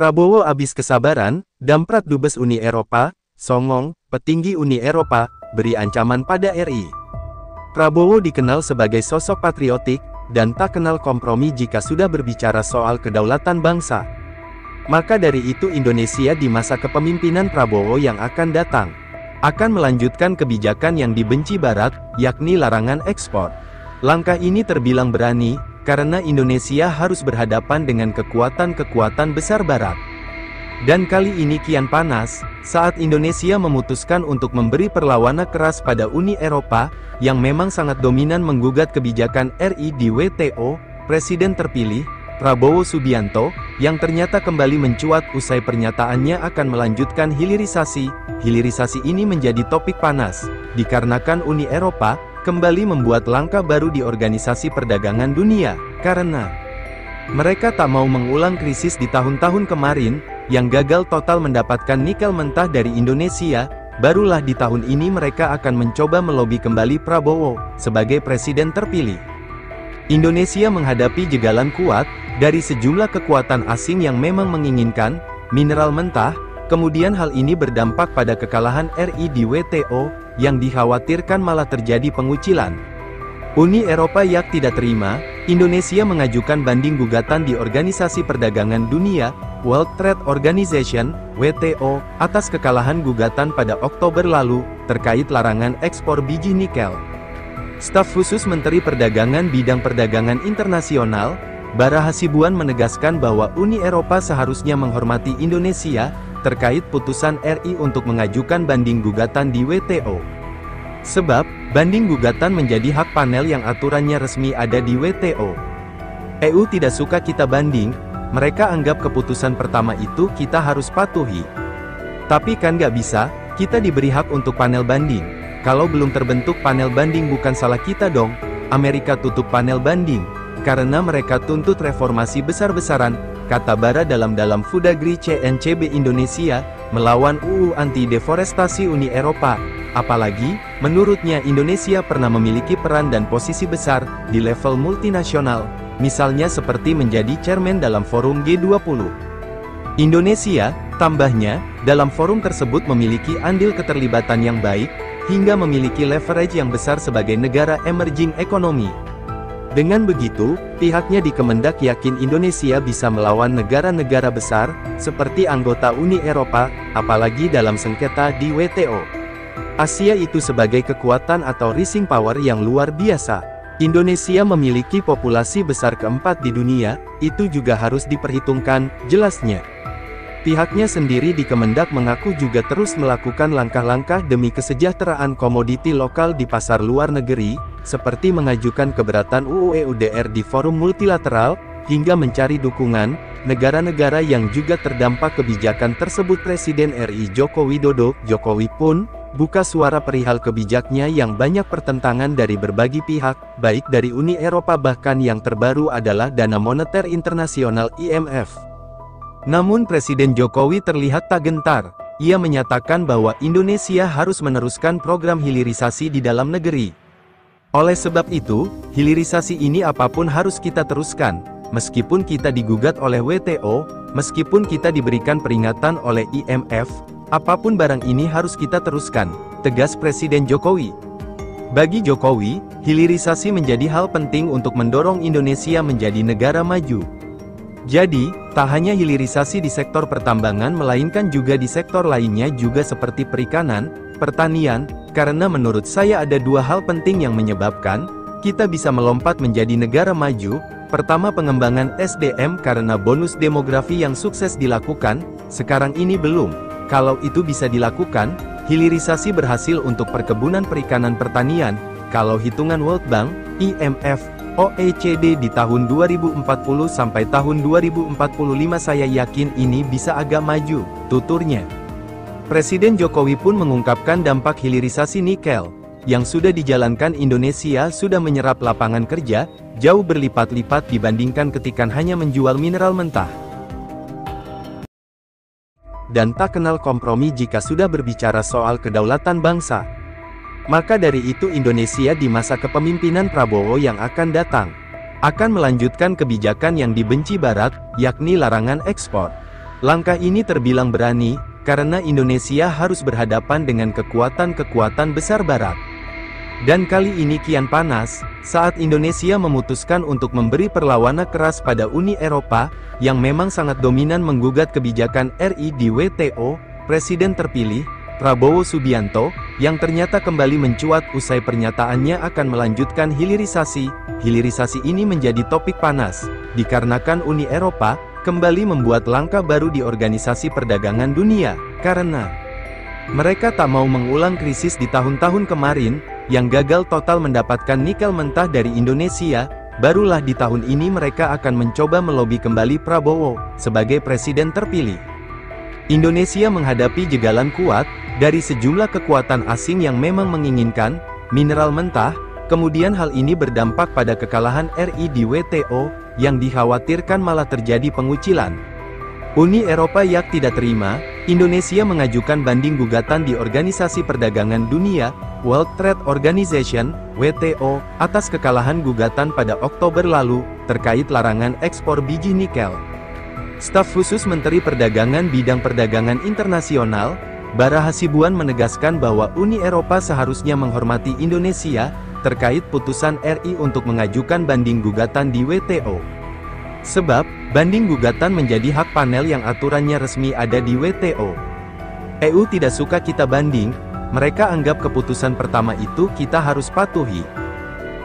Prabowo abis kesabaran, Damprat Dubes Uni Eropa, songong, petinggi Uni Eropa, beri ancaman pada RI. Prabowo dikenal sebagai sosok patriotik, dan tak kenal kompromi jika sudah berbicara soal kedaulatan bangsa. Maka dari itu Indonesia di masa kepemimpinan Prabowo yang akan datang, akan melanjutkan kebijakan yang dibenci Barat, yakni larangan ekspor. Langkah ini terbilang berani, karena Indonesia harus berhadapan dengan kekuatan-kekuatan besar Barat. Dan kali ini kian panas, saat Indonesia memutuskan untuk memberi perlawanan keras pada Uni Eropa, yang memang sangat dominan menggugat kebijakan RI di WTO, Presiden terpilih, Prabowo Subianto, yang ternyata kembali mencuat usai pernyataannya akan melanjutkan hilirisasi. Hilirisasi ini menjadi topik panas, dikarenakan Uni Eropa kembali membuat langkah baru di Organisasi Perdagangan Dunia, karena mereka tak mau mengulang krisis di tahun-tahun kemarin, yang gagal total mendapatkan nikel mentah dari Indonesia. Barulah di tahun ini mereka akan mencoba melobi kembali Prabowo, sebagai presiden terpilih. Indonesia menghadapi jegalan kuat, dari sejumlah kekuatan asing yang memang menginginkan mineral mentah, kemudian hal ini berdampak pada kekalahan RI di WTO, yang dikhawatirkan malah terjadi pengucilan. Uni Eropa yang tidak terima, Indonesia mengajukan banding gugatan di Organisasi Perdagangan Dunia, World Trade Organization, WTO, atas kekalahan gugatan pada Oktober lalu, terkait larangan ekspor biji nikel. Staf khusus Menteri Perdagangan Bidang Perdagangan Internasional, Bara Hasibuan menegaskan bahwa Uni Eropa seharusnya menghormati Indonesia, terkait putusan RI untuk mengajukan banding gugatan di WTO. Sebab, banding gugatan menjadi hak panel yang aturannya resmi ada di WTO. EU tidak suka kita banding, mereka anggap keputusan pertama itu kita harus patuhi. Tapi kan gak bisa, kita diberi hak untuk panel banding. Kalau belum terbentuk panel banding bukan salah kita dong. Amerika tutup panel banding, karena mereka tuntut reformasi besar-besaran, kata Bara dalam Foodagri CNCB Indonesia, melawan UU anti-deforestasi Uni Eropa. Apalagi, menurutnya Indonesia pernah memiliki peran dan posisi besar, di level multinasional, misalnya seperti menjadi chairman dalam forum G20. Indonesia, tambahnya, dalam forum tersebut memiliki andil keterlibatan yang baik, hingga memiliki leverage yang besar sebagai negara emerging economy. Dengan begitu, pihaknya di Kemendak yakin Indonesia bisa melawan negara-negara besar, seperti anggota Uni Eropa, apalagi dalam sengketa di WTO. Asia itu sebagai kekuatan atau rising power yang luar biasa. Indonesia memiliki populasi besar keempat di dunia, itu juga harus diperhitungkan, jelasnya. Pihaknya sendiri di Kemendak mengaku juga terus melakukan langkah-langkah demi kesejahteraan komoditi lokal di pasar luar negeri, seperti mengajukan keberatan UU EUDR di forum multilateral, hingga mencari dukungan negara-negara yang juga terdampak kebijakan tersebut. Presiden RI Joko Widodo, Jokowi pun buka suara perihal kebijaknya yang banyak pertentangan dari berbagai pihak, baik dari Uni Eropa bahkan yang terbaru adalah Dana Moneter Internasional IMF. Namun Presiden Jokowi terlihat tak gentar. Ia menyatakan bahwa Indonesia harus meneruskan program hilirisasi di dalam negeri. Oleh sebab itu, hilirisasi ini apapun harus kita teruskan, meskipun kita digugat oleh WTO, meskipun kita diberikan peringatan oleh IMF, apapun barang ini harus kita teruskan, tegas Presiden Jokowi. Bagi Jokowi, hilirisasi menjadi hal penting untuk mendorong Indonesia menjadi negara maju. Jadi, tak hanya hilirisasi di sektor pertambangan melainkan juga di sektor lainnya juga seperti perikanan, pertanian, karena menurut saya ada dua hal penting yang menyebabkan kita bisa melompat menjadi negara maju. Pertama, pengembangan SDM karena bonus demografi yang sukses dilakukan, sekarang ini belum. Kalau itu bisa dilakukan, hilirisasi berhasil untuk perkebunan perikanan pertanian. Kalau hitungan World Bank, IMF, OECD di tahun 2040 sampai tahun 2045 saya yakin ini bisa agak maju, tuturnya. Presiden Jokowi pun mengungkapkan dampak hilirisasi nikel, yang sudah dijalankan Indonesia sudah menyerap lapangan kerja, jauh berlipat-lipat dibandingkan ketika hanya menjual mineral mentah. Dan tak kenal kompromi jika sudah berbicara soal kedaulatan bangsa. Maka dari itu Indonesia di masa kepemimpinan Prabowo yang akan datang, akan melanjutkan kebijakan yang dibenci Barat, yakni larangan ekspor. Langkah ini terbilang berani, karena Indonesia harus berhadapan dengan kekuatan-kekuatan besar Barat. Dan kali ini kian panas, saat Indonesia memutuskan untuk memberi perlawanan keras pada Uni Eropa, yang memang sangat dominan menggugat kebijakan RI di WTO. Presiden terpilih, Prabowo Subianto, yang ternyata kembali mencuat usai pernyataannya akan melanjutkan hilirisasi. Hilirisasi ini menjadi topik panas, dikarenakan Uni Eropa kembali membuat langkah baru di Organisasi Perdagangan Dunia, karena mereka tak mau mengulang krisis di tahun-tahun kemarin, yang gagal total mendapatkan nikel mentah dari Indonesia. Barulah di tahun ini mereka akan mencoba melobi kembali Prabowo sebagai presiden terpilih. Indonesia menghadapi jegalan kuat dari sejumlah kekuatan asing yang memang menginginkan mineral mentah. Kemudian hal ini berdampak pada kekalahan RI di WTO, yang dikhawatirkan malah terjadi pengucilan. Uni Eropa yang tidak terima, Indonesia mengajukan banding gugatan di Organisasi Perdagangan Dunia, World Trade Organization, WTO, atas kekalahan gugatan pada Oktober lalu, terkait larangan ekspor biji nikel. Staf khusus Menteri Perdagangan Bidang Perdagangan Internasional, Bara Hasibuan menegaskan bahwa Uni Eropa seharusnya menghormati Indonesia, terkait putusan RI untuk mengajukan banding gugatan di WTO. Sebab, banding gugatan menjadi hak panel yang aturannya resmi ada di WTO. EU tidak suka kita banding, mereka anggap keputusan pertama itu kita harus patuhi.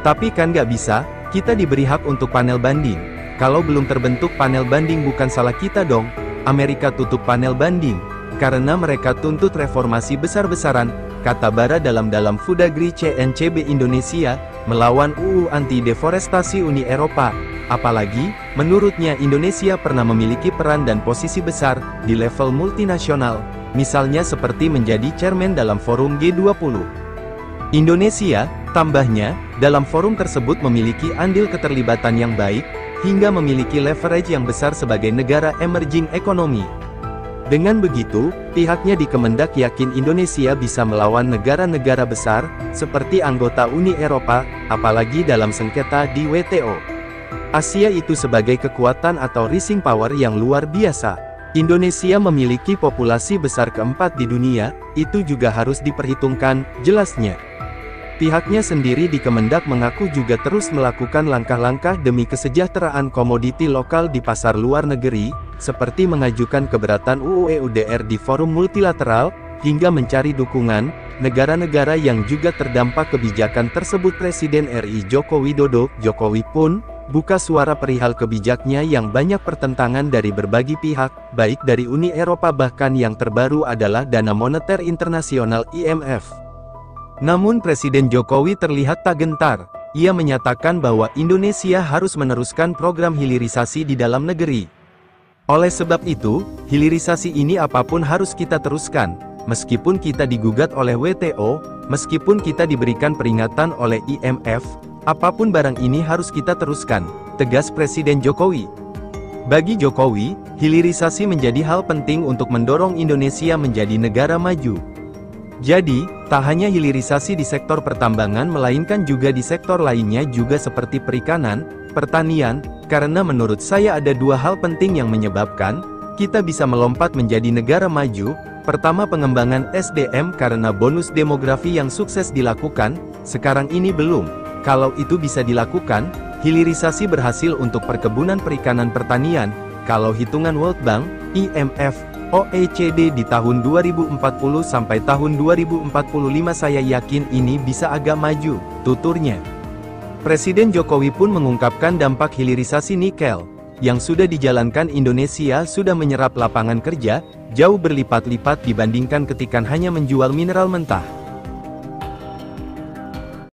Tapi kan nggak bisa, kita diberi hak untuk panel banding. Kalau belum terbentuk panel banding bukan salah kita dong. Amerika tutup panel banding, karena mereka tuntut reformasi besar-besaran, kata Bara dalam Foodagri CNCB Indonesia, melawan UU anti-deforestasi Uni Eropa. Apalagi, menurutnya Indonesia pernah memiliki peran dan posisi besar di level multinasional, misalnya seperti menjadi chairman dalam forum G20. Indonesia, tambahnya, dalam forum tersebut memiliki andil keterlibatan yang baik, hingga memiliki leverage yang besar sebagai negara emerging economy. Dengan begitu, pihaknya di Kemendak yakin Indonesia bisa melawan negara-negara besar, seperti anggota Uni Eropa, apalagi dalam sengketa di WTO. Asia itu sebagai kekuatan atau rising power yang luar biasa. Indonesia memiliki populasi besar keempat di dunia, itu juga harus diperhitungkan, jelasnya. Pihaknya sendiri di Kemendak mengaku juga terus melakukan langkah-langkah demi kesejahteraan komoditi lokal di pasar luar negeri, seperti mengajukan keberatan UU EUDR di forum multilateral, hingga mencari dukungan negara-negara yang juga terdampak kebijakan tersebut. Presiden RI Joko Widodo, Jokowi pun buka suara perihal kebijaknya yang banyak pertentangan dari berbagai pihak, baik dari Uni Eropa bahkan yang terbaru adalah Dana Moneter Internasional IMF. Namun Presiden Jokowi terlihat tak gentar. Ia menyatakan bahwa Indonesia harus meneruskan program hilirisasi di dalam negeri. Oleh sebab itu, hilirisasi ini apapun harus kita teruskan, meskipun kita digugat oleh WTO, meskipun kita diberikan peringatan oleh IMF, apapun barang ini harus kita teruskan, tegas Presiden Jokowi. Bagi Jokowi, hilirisasi menjadi hal penting untuk mendorong Indonesia menjadi negara maju. Jadi, tak hanya hilirisasi di sektor pertambangan melainkan juga di sektor lainnya juga seperti perikanan, pertanian, karena menurut saya ada dua hal penting yang menyebabkan kita bisa melompat menjadi negara maju. Pertama, pengembangan SDM karena bonus demografi yang sukses dilakukan, sekarang ini belum. Kalau itu bisa dilakukan, hilirisasi berhasil untuk perkebunan perikanan pertanian. Kalau hitungan World Bank, IMF, OECD di tahun 2040 sampai tahun 2045 saya yakin ini bisa agak maju, tuturnya. Presiden Jokowi pun mengungkapkan dampak hilirisasi nikel, yang sudah dijalankan Indonesia sudah menyerap lapangan kerja, jauh berlipat-lipat dibandingkan ketika hanya menjual mineral mentah.